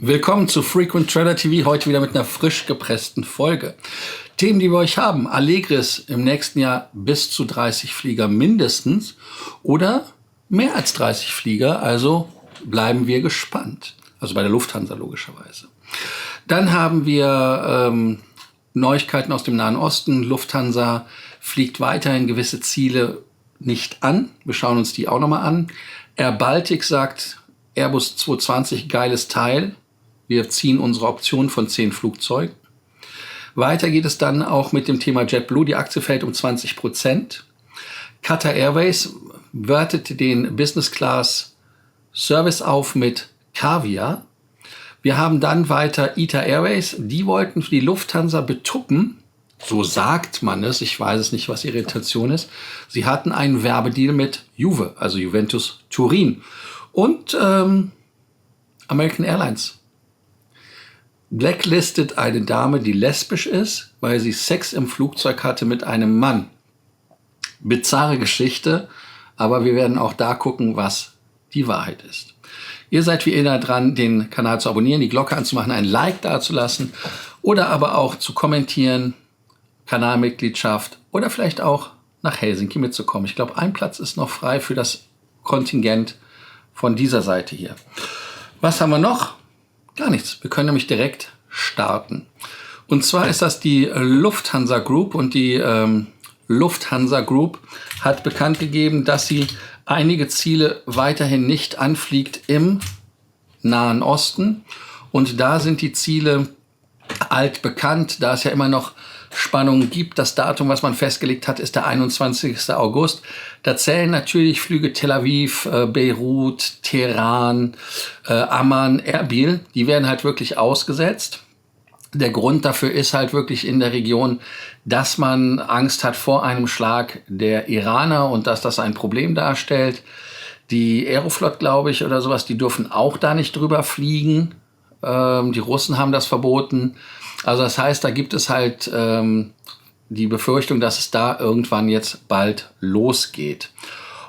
Willkommen zu Frequent Trader TV, heute wieder mit einer frisch gepressten Folge. Themen, die wir euch haben: Allegris im nächsten Jahr bis zu 30 Flieger mindestens oder mehr als 30 Flieger, also bleiben wir gespannt. Also bei der Lufthansa logischerweise. Dann haben wir Neuigkeiten aus dem Nahen Osten. Lufthansa fliegt weiterhin gewisse Ziele nicht an. Wir schauen uns die auch nochmal an. Air Baltic sagt, Airbus 220, geiles Teil. Wir ziehen unsere Option von 10 Flugzeugen. Weiter geht es dann auch mit dem Thema JetBlue. Die Aktie fällt um 20%. Qatar Airways wertet den Business Class Service auf mit Kaviar. Wir haben dann weiter ITA Airways. Die wollten für die Lufthansa betuppen. So sagt man es. Ich weiß es nicht, was ihre Intention ist. Sie hatten einen Werbedeal mit Juve, also Juventus Turin. Und American Airlines blacklistet eine Dame, die lesbisch ist, weil sie Sex im Flugzeug hatte mit einem Mann. Bizarre Geschichte, aber wir werden auch da gucken, was die Wahrheit ist. Ihr seid wie immer dran, den Kanal zu abonnieren, die Glocke anzumachen, ein Like dazulassen oder aber auch zu kommentieren, Kanalmitgliedschaft oder vielleicht auch nach Helsinki mitzukommen. Ich glaube, ein Platz ist noch frei für das Kontingent von dieser Seite hier. Was haben wir noch? Gar nichts. Wir können nämlich direkt starten. Und zwar ist das die Lufthansa Group, und die Lufthansa Group hat bekannt gegeben, dass sie einige Ziele weiterhin nicht anfliegt im Nahen Osten. Und da sind die Ziele altbekannt, da es ja immer noch Spannungen gibt. Das Datum, was man festgelegt hat, ist der 21. August. Da zählen natürlich Flüge Tel Aviv, Beirut, Teheran, Amman, Erbil. Die werden halt wirklich ausgesetzt. Der Grund dafür ist halt wirklich in der Region, dass man Angst hat vor einem Schlag der Iraner und dass das ein Problem darstellt. Die Aeroflot, glaube ich, oder sowas, die dürfen auch da nicht drüber fliegen. Die Russen haben das verboten. Also das heißt, da gibt es halt die Befürchtung, dass es da irgendwann jetzt bald losgeht.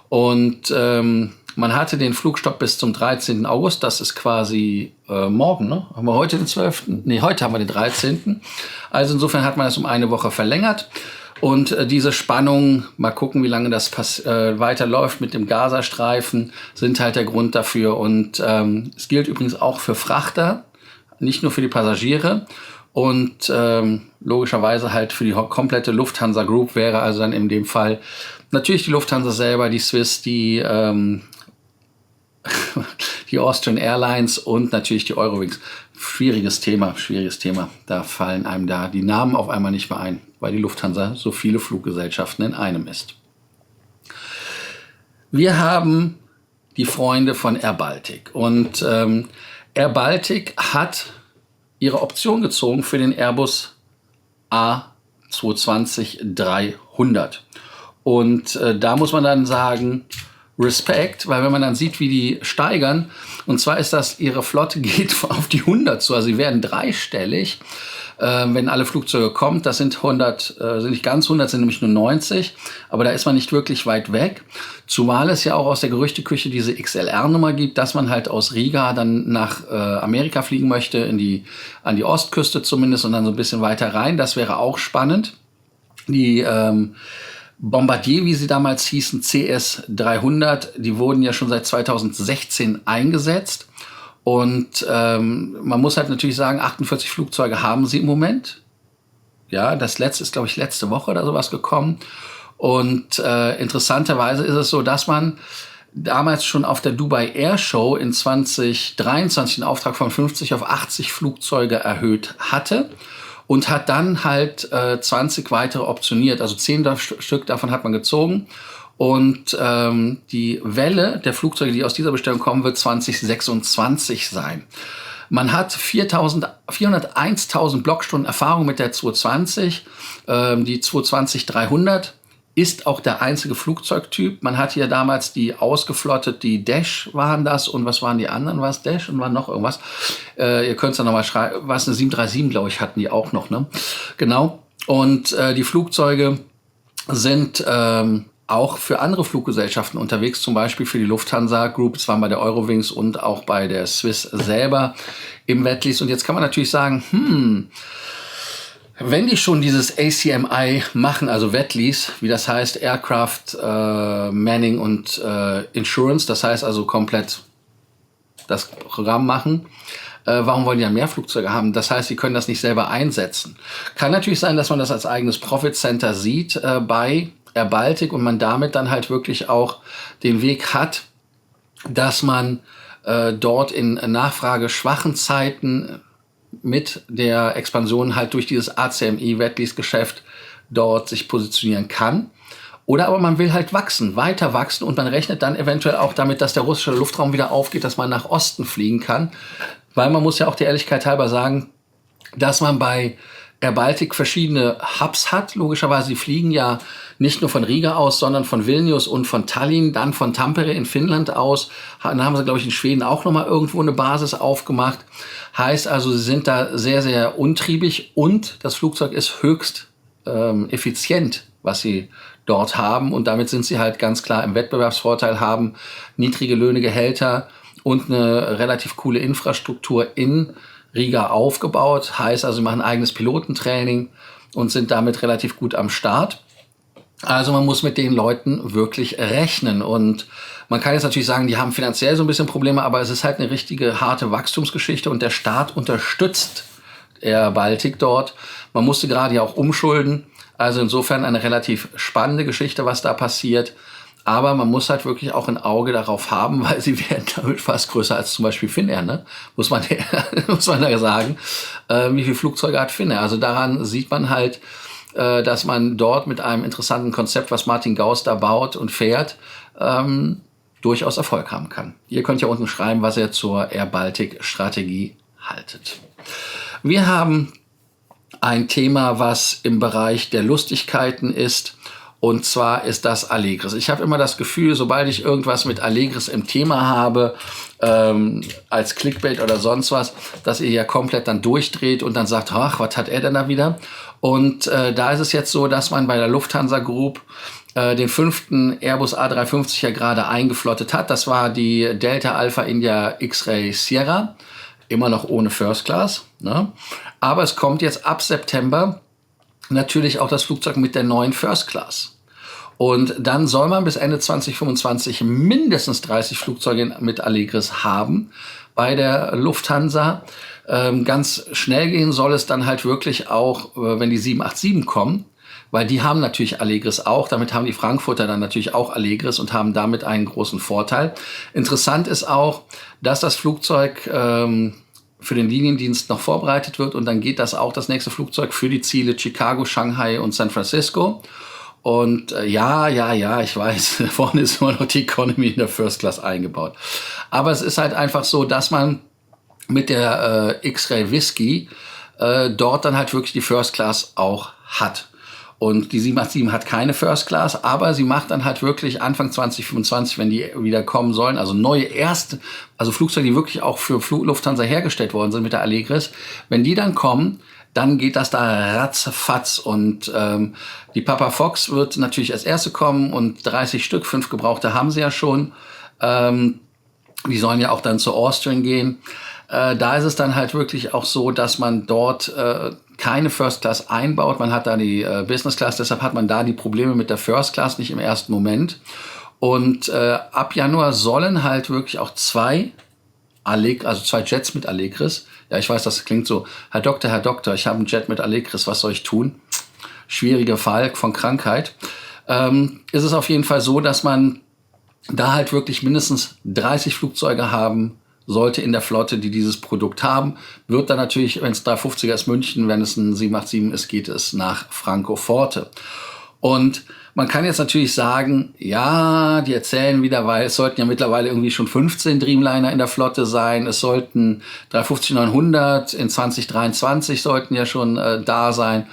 Und man hatte den Flugstopp bis zum 13. August. Das ist quasi morgen, ne? Haben wir heute den 12.? Nee, heute haben wir den 13. Also insofern hat man das um eine Woche verlängert. Und diese Spannung, mal gucken, wie lange das weiterläuft mit dem Gazastreifen, sind halt der Grund dafür. Und es gilt übrigens auch für Frachter, nicht nur für die Passagiere. Und logischerweise halt für die komplette Lufthansa Group wäre also dann in dem Fall natürlich die Lufthansa selber, die Swiss, die Austrian Airlines und natürlich die Eurowings. Schwieriges Thema. Da fallen einem da die Namen auf einmal nicht mehr ein, weil die Lufthansa so viele Fluggesellschaften in einem ist. Wir haben die Freunde von Air Baltic. Und Air Baltic hat ihre Option gezogen für den Airbus A220-300. Und da muss man dann sagen, Respekt, weil wenn man dann sieht, wie die steigern, und zwar ist das, ihre Flotte geht auf die 100 zu, also sie werden dreistellig, wenn alle Flugzeuge kommen. Das sind 100, sind nicht ganz 100, sind nämlich nur 90, aber da ist man nicht wirklich weit weg. Zumal es ja auch aus der Gerüchteküche diese XLR-Nummer gibt, dass man halt aus Riga dann nach Amerika fliegen möchte, an die Ostküste zumindest und dann so ein bisschen weiter rein. Das wäre auch spannend. Die Bombardier, wie sie damals hießen, CS-300, die wurden ja schon seit 2016 eingesetzt. Und man muss halt natürlich sagen, 48 Flugzeuge haben sie im Moment. Ja, das letzte ist, glaube ich, letzte Woche oder sowas gekommen. Und interessanterweise ist es so, dass man damals schon auf der Dubai Air Show in 2023 den Auftrag von 50 auf 80 Flugzeuge erhöht hatte. Und hat dann halt 20 weitere optioniert. Also 10 Stück davon hat man gezogen. Und die Welle der Flugzeuge, die aus dieser Bestellung kommen, wird 2026 sein. Man hat 401.000 Blockstunden Erfahrung mit der 220. Die 220-300 ist auch der einzige Flugzeugtyp. Man hatte ja damals die ausgeflottet, die Dash waren das. Und was waren die anderen? War es Dash und war noch irgendwas? Ihr könnt es dann nochmal schreiben. War es eine 737, glaube ich, hatten die auch noch, ne? Genau. Und die Flugzeuge sind auch für andere Fluggesellschaften unterwegs, zum Beispiel für die Lufthansa Group, es waren bei der Eurowings und auch bei der Swiss selber im Wetlease. Und jetzt kann man natürlich sagen, wenn die schon dieses ACMI machen, also Wetlease, wie das heißt, Aircraft, Manning und Insurance, das heißt also komplett das Programm machen, warum wollen die ja mehr Flugzeuge haben? Das heißt, sie können das nicht selber einsetzen. Kann natürlich sein, dass man das als eigenes Profit Center sieht bei Air Baltic und man damit dann halt wirklich auch den Weg hat, dass man dort in nachfrageschwachen Zeiten mit der Expansion halt durch dieses ACMI-Wetlease-Geschäft dort sich positionieren kann. Oder aber man will halt wachsen, weiter wachsen und man rechnet dann eventuell auch damit, dass der russische Luftraum wieder aufgeht, dass man nach Osten fliegen kann. Weil man muss ja auch der Ehrlichkeit halber sagen, dass man bei Air Baltic verschiedene Hubs hat. Logischerweise, die fliegen ja nicht nur von Riga aus, sondern von Vilnius und von Tallinn, dann von Tampere in Finnland aus. Dann haben sie, glaube ich, in Schweden auch nochmal irgendwo eine Basis aufgemacht. Heißt also, sie sind da sehr, sehr untriebig und das Flugzeug ist höchst effizient, was sie dort haben. Und damit sind sie halt ganz klar im Wettbewerbsvorteil, haben niedrige Löhne, Gehälter und eine relativ coole Infrastruktur in Riga aufgebaut. Heißt also, sie machen eigenes Pilotentraining und sind damit relativ gut am Start. Also man muss mit den Leuten wirklich rechnen. Und man kann jetzt natürlich sagen, die haben finanziell so ein bisschen Probleme, aber es ist halt eine richtige harte Wachstumsgeschichte und der Staat unterstützt Air Baltic dort. Man musste gerade ja auch umschulden. Also insofern eine relativ spannende Geschichte, was da passiert. Aber man muss halt wirklich auch ein Auge darauf haben, weil sie werden damit fast größer als zum Beispiel Finnair, ne? Muss man da sagen. Wie viele Flugzeuge hat Finnair? Also daran sieht man halt, dass man dort mit einem interessanten Konzept, was Martin Gauss da baut und fährt, durchaus Erfolg haben kann. Ihr könnt ja unten schreiben, was ihr zur Air Baltic Strategie haltet. Wir haben ein Thema, was im Bereich der Lustigkeiten ist. Und zwar ist das Allegris. Ich habe immer das Gefühl, sobald ich irgendwas mit Allegris im Thema habe, als Clickbait oder sonst was, dass ihr ja komplett dann durchdreht und dann sagt, ach, was hat er denn da wieder? Und da ist es jetzt so, dass man bei der Lufthansa Group den 5. Airbus A350 ja gerade eingeflottet hat. Das war die Delta Alpha India X-Ray Sierra. Immer noch ohne First Class, ne? Aber es kommt jetzt ab September natürlich auch das Flugzeug mit der neuen First Class. Und dann soll man bis Ende 2025 mindestens 30 Flugzeuge mit Allegris haben bei der Lufthansa. Ganz schnell gehen soll es dann halt wirklich auch, wenn die 787 kommen, weil die haben natürlich Allegris auch. Damit haben die Frankfurter dann natürlich auch Allegris und haben damit einen großen Vorteil. Interessant ist auch, dass das Flugzeug für den Liniendienst noch vorbereitet wird und dann geht das auch, das nächste Flugzeug, für die Ziele Chicago, Shanghai und San Francisco. Und ja, ich weiß, vorne ist immer noch die Economy in der First Class eingebaut. Aber es ist halt einfach so, dass man mit der X-Ray Whiskey dort dann halt wirklich die First Class auch hat. Und die 787 hat keine First Class, aber sie macht dann halt wirklich Anfang 2025, wenn die wieder kommen sollen, also neue also Flugzeuge, die wirklich auch für Lufthansa hergestellt worden sind mit der Allegris, wenn die dann kommen, dann geht das da ratzfatz und die Papa Fox wird natürlich als erste kommen und 30 Stück, 5 Gebrauchte haben sie ja schon. Die sollen ja auch dann zur Austrian gehen. Da ist es dann halt wirklich auch so, dass man dort keine First Class einbaut. Man hat da die Business Class, deshalb hat man da die Probleme mit der First Class nicht im ersten Moment. Und ab Januar sollen halt wirklich auch zwei Jets mit Allegris. Ja, ich weiß, das klingt so, Herr Doktor, ich habe einen Jet mit Allegris, was soll ich tun? Schwieriger Fall von Krankheit. Ist es auf jeden Fall so, dass man da halt wirklich mindestens 30 Flugzeuge haben sollte in der Flotte, die dieses Produkt haben. Wird dann natürlich, wenn es 350er ist, München, wenn es ein 787 ist, geht es nach Francoforte. Und man kann jetzt natürlich sagen, ja, die erzählen wieder, weil es sollten ja mittlerweile irgendwie schon 15 Dreamliner in der Flotte sein. Es sollten 350-900 in 2023 sollten ja schon da sein.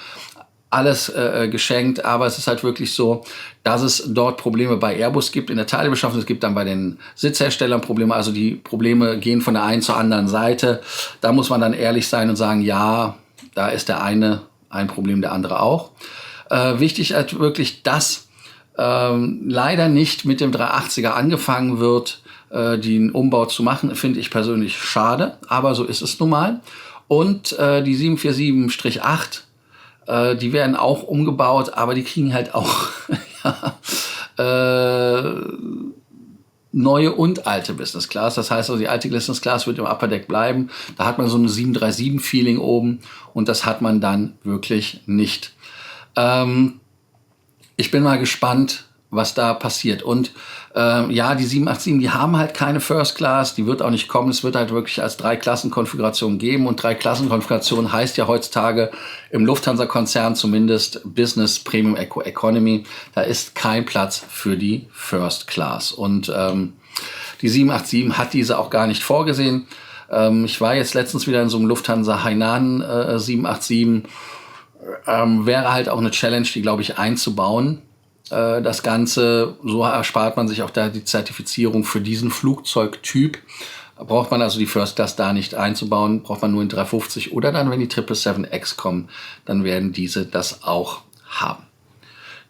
Alles geschenkt, aber es ist halt wirklich so, dass es dort Probleme bei Airbus gibt in der Teilebeschaffung. Es gibt dann bei den Sitzherstellern Probleme, also die Probleme gehen von der einen zur anderen Seite. Da muss man dann ehrlich sein und sagen, ja, da ist der eine ein Problem, der andere auch. Wichtig ist halt wirklich, dass leider nicht mit dem 380er angefangen wird, den Umbau zu machen, finde ich persönlich schade, aber so ist es nun mal. Und die 747-8, die werden auch umgebaut, aber die kriegen halt auch neue und alte Business Class. Das heißt also, die alte Business Class wird im Upper Deck bleiben. Da hat man so ein 737-Feeling oben und das hat man dann wirklich nicht. Ich bin mal gespannt, was da passiert. Und ja, die 787, die haben halt keine First Class, die wird auch nicht kommen. Es wird halt wirklich als 3-Klassen-Konfiguration geben. Und 3-Klassen-Konfiguration heißt ja heutzutage im Lufthansa-Konzern zumindest Business, Premium, Economy. Da ist kein Platz für die First Class. Und die 787 hat diese auch gar nicht vorgesehen. Ich war jetzt letztens wieder in so einem Lufthansa Hainan 787. Wäre halt auch eine Challenge, die, glaube ich, einzubauen. Das Ganze, so erspart man sich auch da die Zertifizierung für diesen Flugzeugtyp. Braucht man also die First Class da nicht einzubauen, braucht man nur in 350 oder dann, wenn die 777X kommen, dann werden diese das auch haben.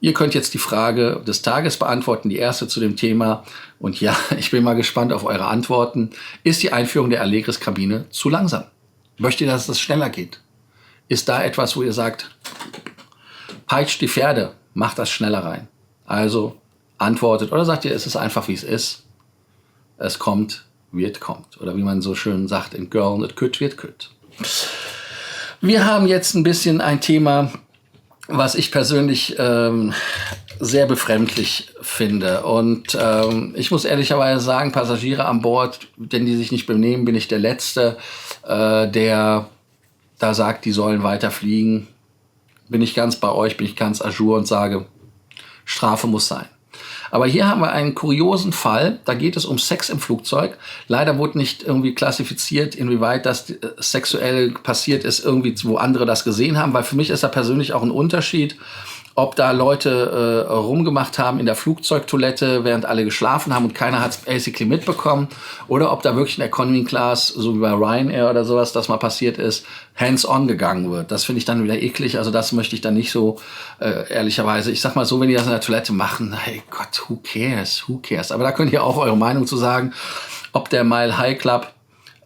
Ihr könnt jetzt die Frage des Tages beantworten, die erste zu dem Thema. Und ja, ich bin mal gespannt auf eure Antworten. Ist die Einführung der Allegris-Kabine zu langsam? Möchtet ihr, dass es schneller geht? Ist da etwas, wo ihr sagt, peitscht die Pferde, macht das schneller rein? Also antwortet oder sagt ihr, es ist einfach wie es ist. Es kommt, wird kommt. Oder wie man so schön sagt in Girl, it could, wird could. Wir haben jetzt ein bisschen ein Thema, was ich persönlich sehr befremdlich finde. Und ich muss ehrlicherweise sagen, Passagiere an Bord, wenn die sich nicht benehmen, bin ich der Letzte, der da sagt, die sollen weiter fliegen. Bin ich ganz bei euch, bin ich ganz à jour und sage, Strafe muss sein. Aber hier haben wir einen kuriosen Fall, da geht es um Sex im Flugzeug. Leider wurde nicht irgendwie klassifiziert, inwieweit das sexuell passiert ist, irgendwie, wo andere das gesehen haben, weil für mich ist da persönlich auch ein Unterschied, ob da Leute rumgemacht haben in der Flugzeugtoilette, während alle geschlafen haben und keiner hat es basically mitbekommen, oder ob da wirklich in der Economy Class, so wie bei Ryanair oder sowas, das mal passiert ist, hands-on gegangen wird. Das finde ich dann wieder eklig, also das möchte ich dann nicht so, ehrlicherweise. Ich sag mal so, wenn die das in der Toilette machen, hey Gott, who cares? Aber da könnt ihr auch eure Meinung zu sagen, ob der Mile High Club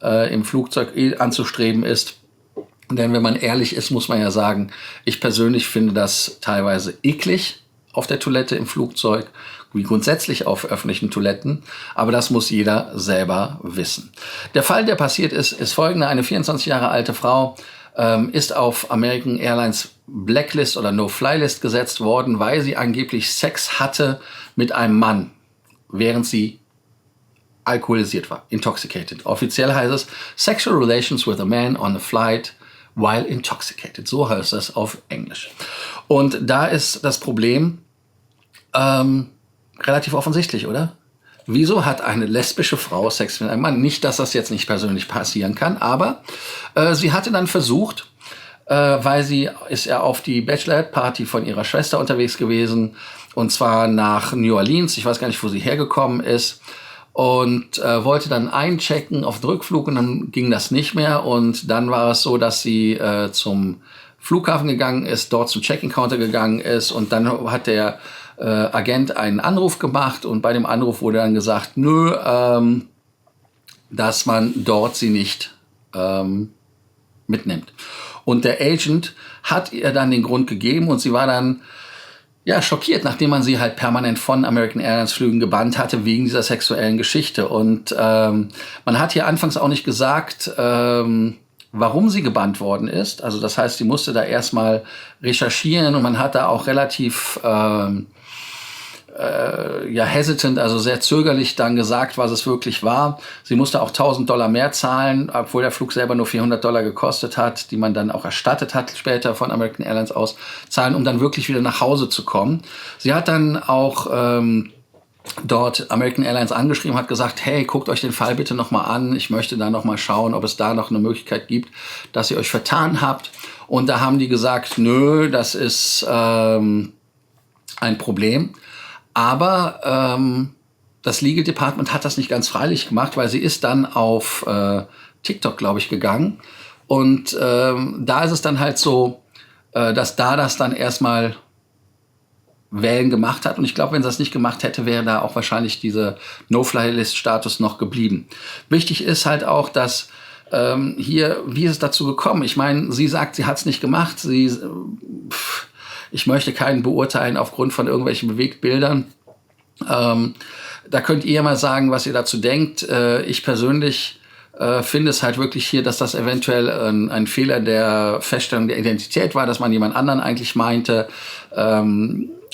im Flugzeug anzustreben ist. Denn wenn man ehrlich ist, muss man ja sagen, ich persönlich finde das teilweise eklig auf der Toilette im Flugzeug, wie grundsätzlich auf öffentlichen Toiletten. Aber das muss jeder selber wissen. Der Fall, der passiert ist, ist folgender. Eine 24 Jahre alte Frau ist auf American Airlines Blacklist oder No-Fly-List gesetzt worden, weil sie angeblich Sex hatte mit einem Mann, während sie alkoholisiert war, intoxicated. Offiziell heißt es Sexual Relations with a Man on a Flight while intoxicated. So heißt das auf Englisch. Und da ist das Problem relativ offensichtlich, oder? Wieso hat eine lesbische Frau Sex mit einem Mann? Nicht, dass das jetzt nicht persönlich passieren kann, aber sie hatte dann versucht, weil sie ist ja auf die Bachelorette-Party von ihrer Schwester unterwegs gewesen, und zwar nach New Orleans. Ich weiß gar nicht, wo sie hergekommen ist. Und wollte dann einchecken auf den Rückflug und dann ging das nicht mehr. Und dann war es so, dass sie zum Flughafen gegangen ist, dort zum Check-in-Counter gegangen ist und dann hat der Agent einen Anruf gemacht und bei dem Anruf wurde dann gesagt, nö, dass man dort sie nicht mitnimmt. Und der Agent hat ihr dann den Grund gegeben und sie war dann schockiert, nachdem man sie halt permanent von American Airlines Flügen gebannt hatte wegen dieser sexuellen Geschichte. Und man hat hier anfangs auch nicht gesagt, warum sie gebannt worden ist. Also das heißt, sie musste da erstmal recherchieren und man hat da auch relativ hesitant, also sehr zögerlich dann gesagt, was es wirklich war. Sie musste auch $1.000 mehr zahlen, obwohl der Flug selber nur $400 gekostet hat, die man dann auch erstattet hat später von American Airlines aus, zahlen, um dann wirklich wieder nach Hause zu kommen. Sie hat dann auch dort American Airlines angeschrieben, hat gesagt, hey, guckt euch den Fall bitte nochmal an. Ich möchte da nochmal schauen, ob es da noch eine Möglichkeit gibt, dass ihr euch vertan habt. Und da haben die gesagt, nö, das ist ein Problem. Aber das Legal Department hat das nicht ganz freilich gemacht, weil sie ist dann auf TikTok, glaube ich, gegangen. Und da ist es dann halt so, dass da das dann erstmal Wellen gemacht hat. Und ich glaube, wenn sie das nicht gemacht hätte, wäre da auch wahrscheinlich dieser No-Fly-List-Status noch geblieben. Wichtig ist halt auch, dass hier, wie ist es dazu gekommen? Ich meine, sie sagt, sie hat es nicht gemacht. Ich möchte keinen beurteilen aufgrund von irgendwelchen Bewegtbildern. Da könnt ihr mal sagen, was ihr dazu denkt. Ich persönlich finde es halt wirklich hier, dass das eventuell ein Fehler der Feststellung der Identität war, dass man jemand anderen eigentlich meinte,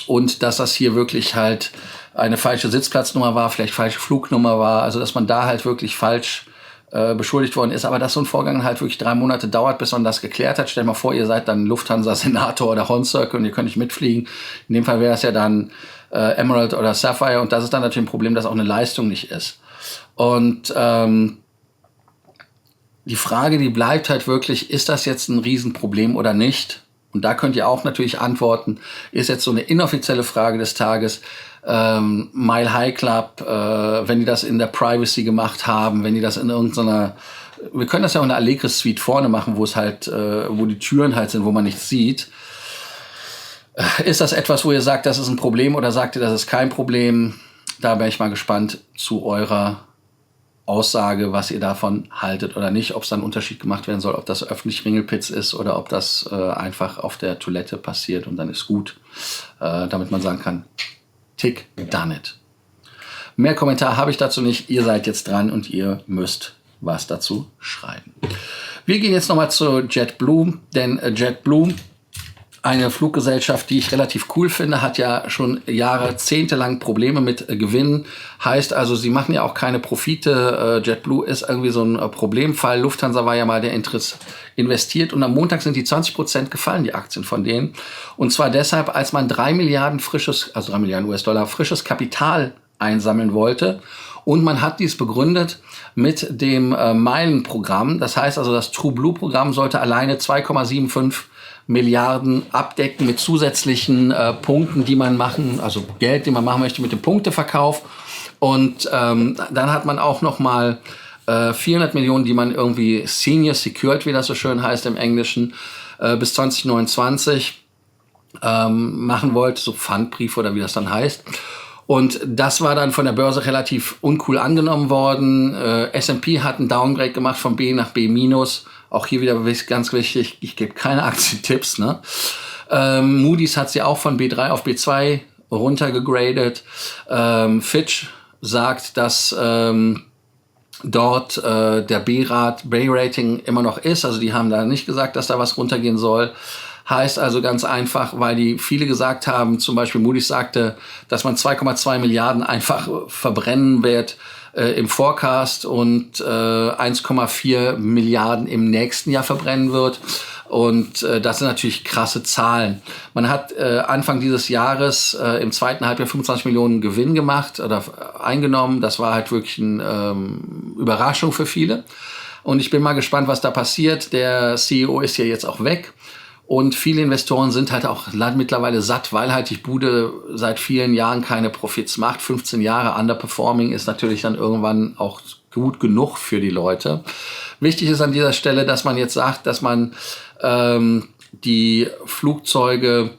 und dass das hier wirklich halt eine falsche Sitzplatznummer war, vielleicht falsche Flugnummer war, also dass man da halt wirklich falsch beschuldigt worden ist, aber dass so ein Vorgang halt wirklich 3 Monate dauert, bis man das geklärt hat. Stellt mal vor, ihr seid dann Lufthansa-Senator oder Horn Circle und ihr könnt nicht mitfliegen. In dem Fall wäre es ja dann Emerald oder Sapphire, und das ist dann natürlich ein Problem, dass auch eine Leistung nicht ist. Und die Frage, die bleibt halt wirklich, ist das jetzt ein Riesenproblem oder nicht? Und da könnt ihr auch natürlich antworten, ist jetzt so eine inoffizielle Frage des Tages. Mile High Club, wenn die das in der Privacy gemacht haben, wenn die das in irgendeiner, wir können das ja auch in der Allegris Suite vorne machen, wo es halt, wo die Türen halt sind, wo man nichts sieht. Ist das etwas, wo ihr sagt, das ist ein Problem, oder sagt ihr, das ist kein Problem? Da wäre ich mal gespannt zu eurer Aussage, was ihr davon haltet oder nicht, ob es dann einen Unterschied gemacht werden soll, ob das öffentlich Ringelpitz ist oder ob das einfach auf der Toilette passiert und dann ist gut, damit man sagen kann, tick, done it. Mehr Kommentar habe ich dazu nicht. Ihr seid jetzt dran und ihr müsst was dazu schreiben. Wir gehen jetzt nochmal zu JetBlue, denn JetBlue, eine Fluggesellschaft, die ich relativ cool finde, hat ja schon jahrzehntelang Probleme mit Gewinnen. Heißt also, sie machen ja auch keine Profite. JetBlue ist irgendwie so ein Problemfall. Lufthansa war ja mal der investiert, und am Montag sind die 20% gefallen, die Aktien von denen. Und zwar deshalb, als man 3 Milliarden US-Dollar frisches Kapital einsammeln wollte. Und man hat dies begründet mit dem Meilenprogramm. Das heißt also, das TrueBlue-Programm sollte alleine 2,75 Milliarden abdecken mit zusätzlichen Punkten, die man machen, also Geld, die man machen möchte mit dem Punkteverkauf. Und dann hat man auch noch mal 400 Millionen, die man irgendwie Senior Secured, wie das so schön heißt im Englischen, bis 2029 machen wollte, so Pfandbrief oder wie das dann heißt. Und das war dann von der Börse relativ uncool angenommen worden. S&P hat einen Downgrade gemacht von B nach B-. Auch hier wieder ganz wichtig, ich gebe keine Aktientipps. Ne? Moody's hat sie auch von B3 auf B2 runtergegradet. Fitch sagt, dass dort der B-Rating immer noch ist. Also die haben da nicht gesagt, dass da was runtergehen soll. Heißt also ganz einfach, weil die viele gesagt haben, zum Beispiel Moody's sagte, dass man 2,2 Milliarden einfach verbrennen wird im Forecast und 1,4 Milliarden im nächsten Jahr verbrennen wird. Und das sind natürlich krasse Zahlen. Man hat Anfang dieses Jahres im zweiten Halbjahr 25 Millionen Gewinn gemacht oder eingenommen. Das war halt wirklich eine Überraschung für viele. Und ich bin mal gespannt, was da passiert. Der CEO ist ja jetzt auch weg. Und viele Investoren sind halt auch mittlerweile satt, weil halt die Bude seit vielen Jahren keine Profits macht. 15 Jahre Underperforming ist natürlich dann irgendwann auch gut genug für die Leute. Wichtig ist an dieser Stelle, dass man jetzt sagt, dass man die Flugzeuge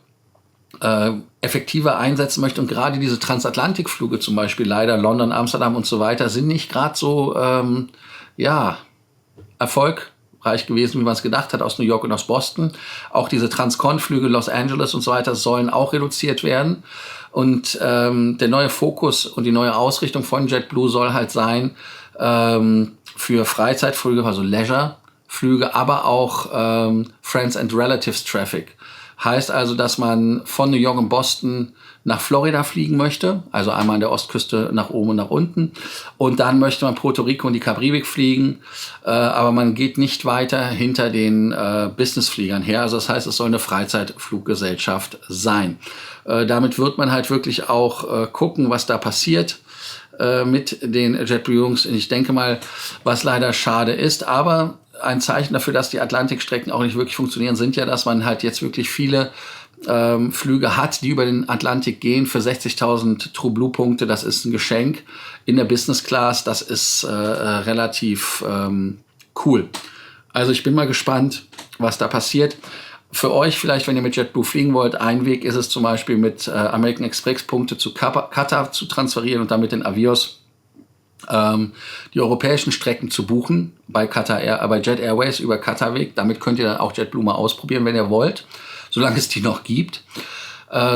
effektiver einsetzen möchte. Und gerade diese Transatlantikflüge, zum Beispiel leider London, Amsterdam und so weiter, sind nicht gerade so erfolgreich gewesen, wie man es gedacht hat, aus New York und aus Boston. Auch diese Transcon-Flüge, Los Angeles und so weiter, sollen auch reduziert werden. Und der neue Fokus und die neue Ausrichtung von JetBlue soll halt sein, für Freizeitflüge, also Leisure-Flüge, aber auch Friends and Relatives Traffic. Heißt also, dass man von New York und Boston nach Florida fliegen möchte, also einmal an der Ostküste nach oben und nach unten. Und dann möchte man Puerto Rico und die Karibik fliegen, aber man geht nicht weiter hinter den Businessfliegern her. Also das heißt, es soll eine Freizeitfluggesellschaft sein. Damit wird man halt wirklich auch gucken, was da passiert mit den JetBlue-Jungs. Ich denke mal, was leider schade ist, aber ein Zeichen dafür, dass die Atlantikstrecken auch nicht wirklich funktionieren, sind ja, dass man halt jetzt wirklich viele Flüge hat, die über den Atlantik gehen für 60.000 TrueBlue-Punkte. Das ist ein Geschenk in der Business Class. Das ist relativ cool. Also ich bin mal gespannt, was da passiert. Für euch vielleicht, wenn ihr mit JetBlue fliegen wollt, ein Weg ist es zum Beispiel mit American Express Punkte zu Qatar zu transferieren und damit den Avios die europäischen Strecken zu buchen bei Jet Airways über Qatarweg. Damit könnt ihr dann auch JetBlue mal ausprobieren, wenn ihr wollt, solange es die noch gibt,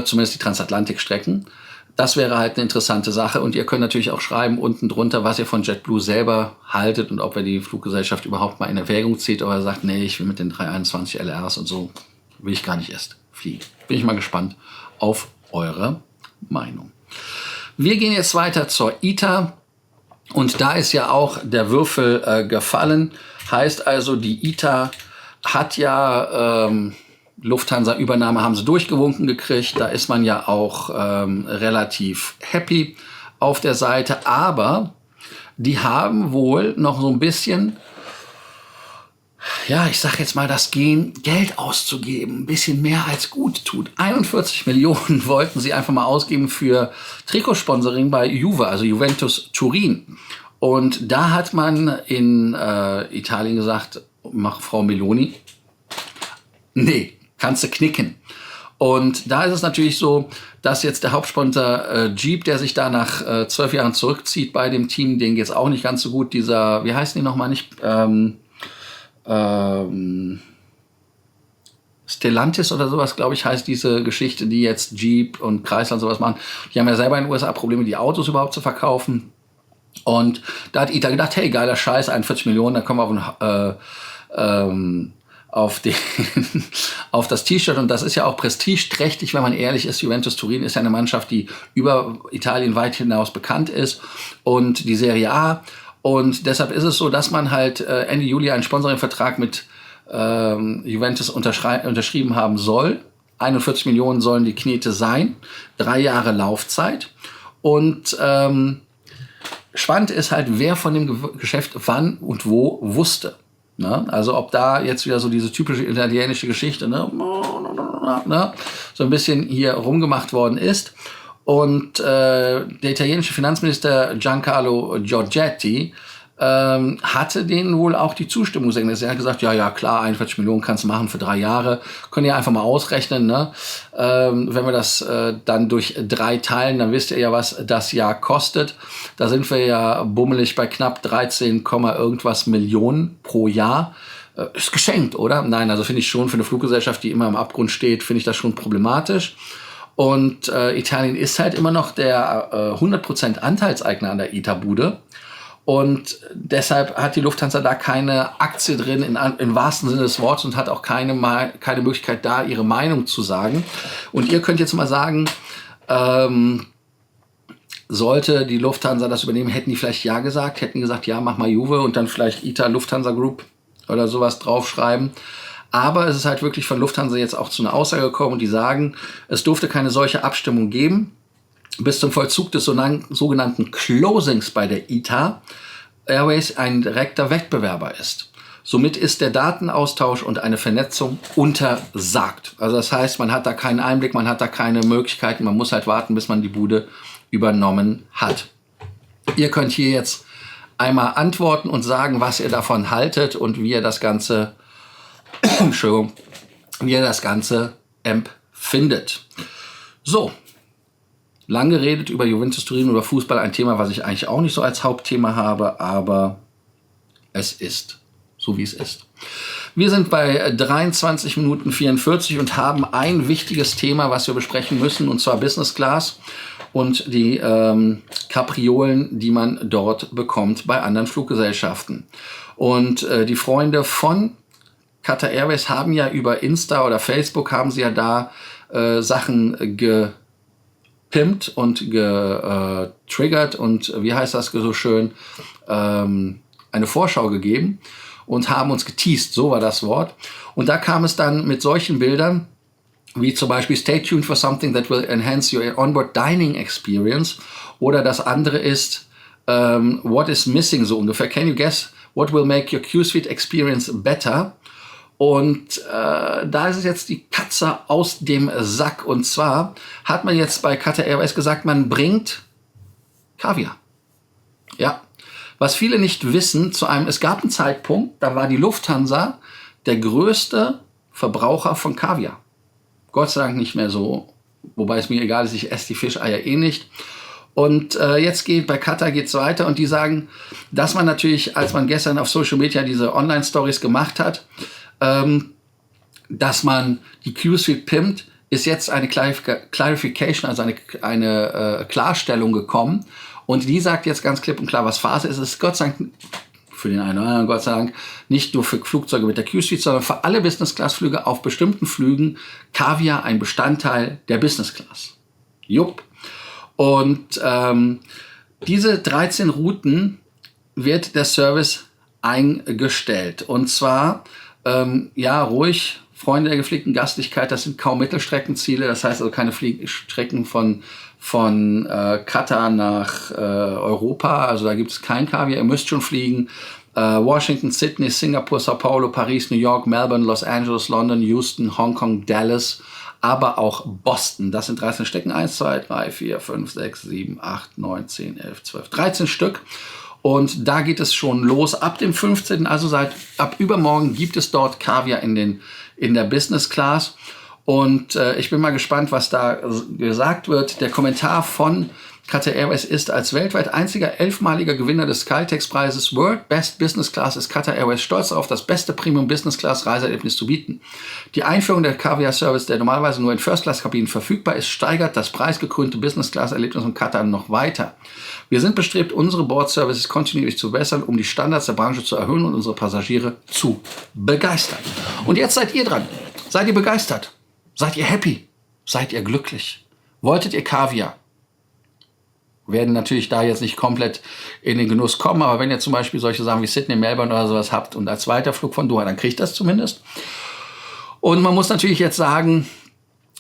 zumindest die Transatlantikstrecken. Das wäre halt eine interessante Sache und ihr könnt natürlich auch schreiben unten drunter, was ihr von JetBlue selber haltet und ob ihr die Fluggesellschaft überhaupt mal in Erwägung zieht oder sagt, nee, ich will mit den 321 LRs und so, will ich gar nicht erst fliegen. Bin ich mal gespannt auf eure Meinung. Wir gehen jetzt weiter zur ITA und da ist ja auch der Würfel gefallen. Heißt also, die ITA hat ja Lufthansa-Übernahme haben sie durchgewunken gekriegt. Da ist man ja auch relativ happy auf der Seite. Aber die haben wohl noch so ein bisschen, ja, ich sag jetzt mal, das Gen, Geld auszugeben. Ein bisschen mehr als gut tut. 41 Millionen wollten sie einfach mal ausgeben für Trikotsponsoring bei Juve, also Juventus Turin. Und da hat man in Italien gesagt, mach Frau Meloni, nee, kannst du knicken. Und da ist es natürlich so, dass jetzt der Hauptsponsor Jeep, der sich da nach 12 Jahren zurückzieht bei dem Team, denen geht es auch nicht ganz so gut. Dieser, wie heißen die nochmal nicht? Stellantis oder sowas, glaube ich, heißt diese Geschichte, die jetzt Jeep und Chrysler und sowas machen. Die haben ja selber in den USA Probleme, die Autos überhaupt zu verkaufen. Und da hat ITA gedacht, hey, geiler Scheiß, 41 Millionen, da kommen wir auf das T-Shirt. Und das ist ja auch prestigeträchtig, wenn man ehrlich ist. Juventus Turin ist ja eine Mannschaft, die über Italien weit hinaus bekannt ist. Und die Serie A. Und deshalb ist es so, dass man halt Ende Juli einen Sponsoringvertrag mit Juventus unterschrieben haben soll. 41 Millionen sollen die Knete sein. 3 Jahre Laufzeit. Und spannend ist halt, wer von dem Geschäft wann und wo wusste. Ne? Also ob da jetzt wieder so diese typische italienische Geschichte, ne? So ein bisschen hier rumgemacht worden ist. Und der italienische Finanzminister Giancarlo Giorgetti hatte denen wohl auch die Zustimmung gesendet. Er hat gesagt, ja klar, 41 Millionen kannst du machen für 3 Jahre. Könnt ihr einfach mal ausrechnen. Ne? Wenn wir das dann durch 3 teilen, dann wisst ihr ja, was das Jahr kostet. Da sind wir ja bummelig bei knapp 13, irgendwas Millionen pro Jahr. Ist geschenkt, oder? Nein, also finde ich schon für eine Fluggesellschaft, die immer im Abgrund steht, finde ich das schon problematisch. Und Italien ist halt immer noch der 100% Anteilseigner an der ITA-Bude. Und deshalb hat die Lufthansa da keine Aktie drin im wahrsten Sinne des Wortes und hat auch keine Möglichkeit da, ihre Meinung zu sagen. Und ihr könnt jetzt mal sagen, sollte die Lufthansa das übernehmen, hätten die vielleicht ja gesagt, hätten gesagt, ja, mach mal Juve und dann vielleicht ITA Lufthansa Group oder sowas draufschreiben. Aber es ist halt wirklich von Lufthansa jetzt auch zu einer Aussage gekommen und die sagen, es durfte keine solche Abstimmung geben, bis zum Vollzug des sogenannten Closings bei der ITA Airways ein direkter Wettbewerber ist. Somit ist der Datenaustausch und eine Vernetzung untersagt. Also das heißt, man hat da keinen Einblick, man hat da keine Möglichkeiten, man muss halt warten, bis man die Bude übernommen hat. Ihr könnt hier jetzt einmal antworten und sagen, was ihr davon haltet und wie ihr das Ganze, empfindet. So. Lang geredet über Juventus Turin, über Fußball, ein Thema, was ich eigentlich auch nicht so als Hauptthema habe, aber es ist so, wie es ist. Wir sind bei 23 Minuten 44 und haben ein wichtiges Thema, was wir besprechen müssen, und zwar Business Class und die Kapriolen, die man dort bekommt bei anderen Fluggesellschaften. Und die Freunde von Qatar Airways haben ja über Insta oder Facebook haben sie ja da Sachen gepimpt und getriggert und wie heißt das so schön, eine Vorschau gegeben und haben uns geteased, so war das Wort. Und da kam es dann mit solchen Bildern, wie zum Beispiel Stay tuned for something that will enhance your onboard dining experience. Oder das andere ist What is missing, so ungefähr. Can you guess what will make your Q-Suite experience better? Und da ist es jetzt die Katze aus dem Sack. Und zwar hat man jetzt bei Qatar Airways gesagt, man bringt Kaviar. Ja, was viele nicht wissen, es gab einen Zeitpunkt, da war die Lufthansa der größte Verbraucher von Kaviar. Gott sei Dank nicht mehr so, wobei es mir egal ist, ich esse die Fischeier eh nicht. Und jetzt bei Qatar geht es weiter und die sagen, dass man natürlich, als man gestern auf Social Media diese Online-Stories gemacht hat, dass man die Q-Suite pimpt, ist jetzt eine Clarification, also eine Klarstellung gekommen. Und die sagt jetzt ganz klipp und klar, was Phase ist. Es ist Gott sei Dank, für den einen oder anderen Gott sei Dank, nicht nur für Flugzeuge mit der Q-Suite, sondern für alle Business-Class-Flüge auf bestimmten Flügen Kaviar ein Bestandteil der Business-Class. Jupp. Und diese 13 Routen wird der Service eingestellt. Und zwar, ruhig, Freunde der gepflegten Gastlichkeit, das sind kaum Mittelstreckenziele, das heißt also keine Strecken von Katar nach Europa, also da gibt es kein Kaviar, ihr müsst schon fliegen. Washington, Sydney, Singapur, Sao Paulo, Paris, New York, Melbourne, Los Angeles, London, Houston, Hongkong, Dallas, aber auch Boston. Das sind 13 Strecken. 1, 2, 3, 4, 5, 6, 7, 8, 9, 10, 11, 12, 13 Stück. Und da geht es schon los. Ab dem 15., also ab übermorgen, gibt es dort Kaviar in der Business Class. Und ich bin mal gespannt, was da gesagt wird. Der Kommentar von Qatar Airways ist: Als weltweit einziger 11-maliger Gewinner des Skytex-Preises World Best Business Class ist Qatar Airways stolz darauf, das beste Premium Business Class Reiseerlebnis zu bieten. Die Einführung der Kaviar-Service, der normalerweise nur in First-Class-Kabinen verfügbar ist, steigert das preisgekrönte Business Class-Erlebnis von Qatar noch weiter. Wir sind bestrebt, unsere Board-Services kontinuierlich zu verbessern, um die Standards der Branche zu erhöhen und unsere Passagiere zu begeistern. Und jetzt seid ihr dran. Seid ihr begeistert? Seid ihr happy? Seid ihr glücklich? Wolltet ihr Kaviar? Werden natürlich da jetzt nicht komplett in den Genuss kommen, aber wenn ihr zum Beispiel solche Sachen wie Sydney, Melbourne oder sowas habt und als Weiterflug von Doha, dann kriegt das zumindest. Und man muss natürlich jetzt sagen,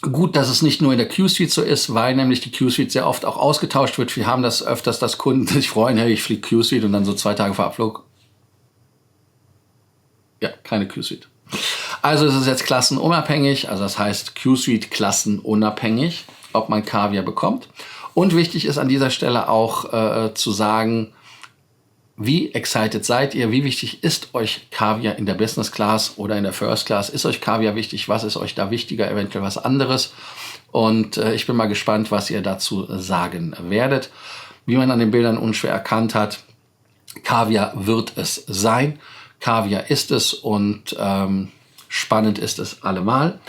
gut, dass es nicht nur in der Q-Suite so ist, weil nämlich die Q-Suite sehr oft auch ausgetauscht wird. Wir haben das öfters, dass Kunden sich freuen, hey, ich fliege Q-Suite und dann so 2 Tage vor Abflug. Ja, keine Q-Suite. Also es ist jetzt klassenunabhängig, also das heißt Q-Suite klassenunabhängig, ob man Kaviar bekommt. Und wichtig ist an dieser Stelle auch zu sagen, wie excited seid ihr? Wie wichtig ist euch Kaviar in der Business Class oder in der First Class? Ist euch Kaviar wichtig? Was ist euch da wichtiger? Eventuell was anderes? Und ich bin mal gespannt, was ihr dazu sagen werdet. Wie man an den Bildern unschwer erkannt hat, Kaviar wird es sein. Kaviar ist es und spannend ist es allemal.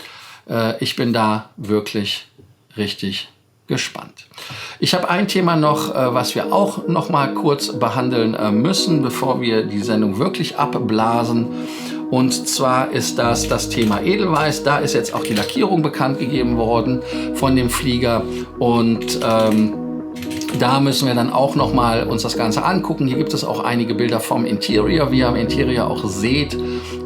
Ich bin da wirklich richtig gespannt. Ich habe ein Thema noch, was wir auch noch mal kurz behandeln müssen, bevor wir die Sendung wirklich abblasen. Und zwar ist das Thema Edelweiß. Da ist jetzt auch die Lackierung bekannt gegeben worden von dem Flieger. Und da müssen wir dann auch noch mal uns das Ganze angucken. Hier gibt es auch einige Bilder vom Interior. Wie ihr am Interior auch seht,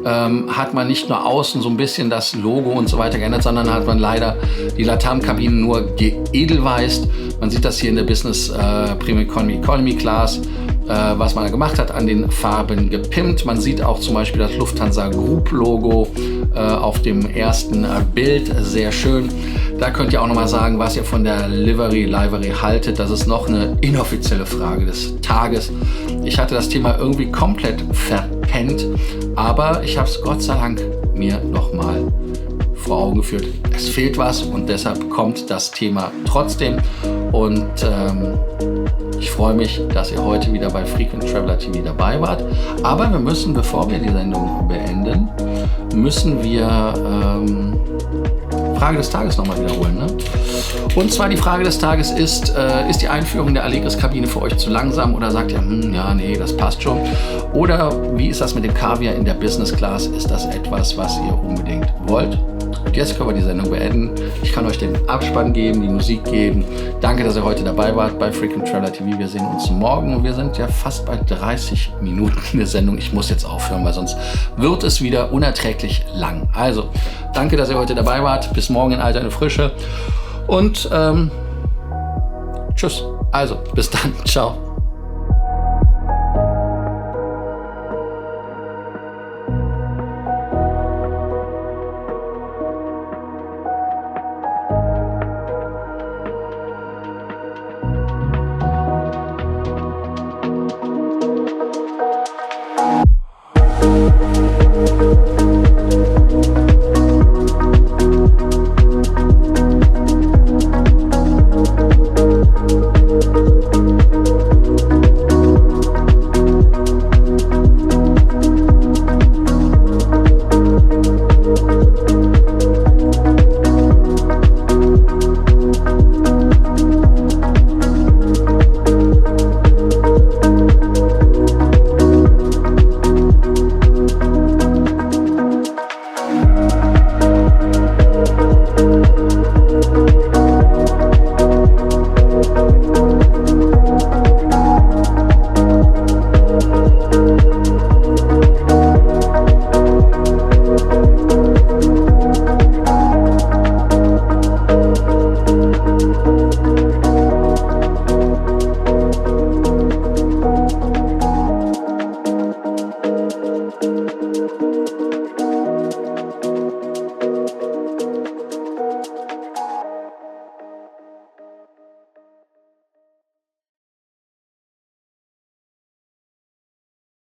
hat man nicht nur außen so ein bisschen das Logo und so weiter geändert, sondern hat man leider die LATAM-Kabinen nur geedelweißt. Man sieht das hier in der Business Premium Economy Class, was man da gemacht hat, an den Farben gepimpt. Man sieht auch zum Beispiel das Lufthansa Group Logo auf dem ersten Bild, sehr schön. Da könnt ihr auch noch mal sagen, was ihr von der Livery haltet. Das ist noch eine inoffizielle Frage des Tages. Ich hatte das Thema irgendwie komplett verpennt, aber ich habe es Gott sei Dank mir noch mal vor Augen geführt. Es fehlt was und deshalb kommt das Thema trotzdem. Und ich freue mich, dass ihr heute wieder bei Frequent Traveler TV dabei wart. Aber wir müssen, bevor wir die Sendung beenden, müssen wir Frage des Tages nochmal wiederholen. Ne? Und zwar die Frage des Tages ist die Einführung der Allegris-Kabine für euch zu langsam oder sagt ihr, ja, nee, das passt schon? Oder wie ist das mit dem Kaviar in der Business Class? Ist das etwas, was ihr unbedingt wollt? Und jetzt können wir die Sendung beenden. Ich kann euch den Abspann geben, die Musik geben. Danke, dass ihr heute dabei wart bei Frequent Traveler TV. Wir sehen uns morgen. Wir sind ja fast bei 30 Minuten in der Sendung. Ich muss jetzt aufhören, weil sonst wird es wieder unerträglich lang. Also, danke, dass ihr heute dabei wart. Bis morgen in alter Frische. Und tschüss. Also, bis dann. Ciao.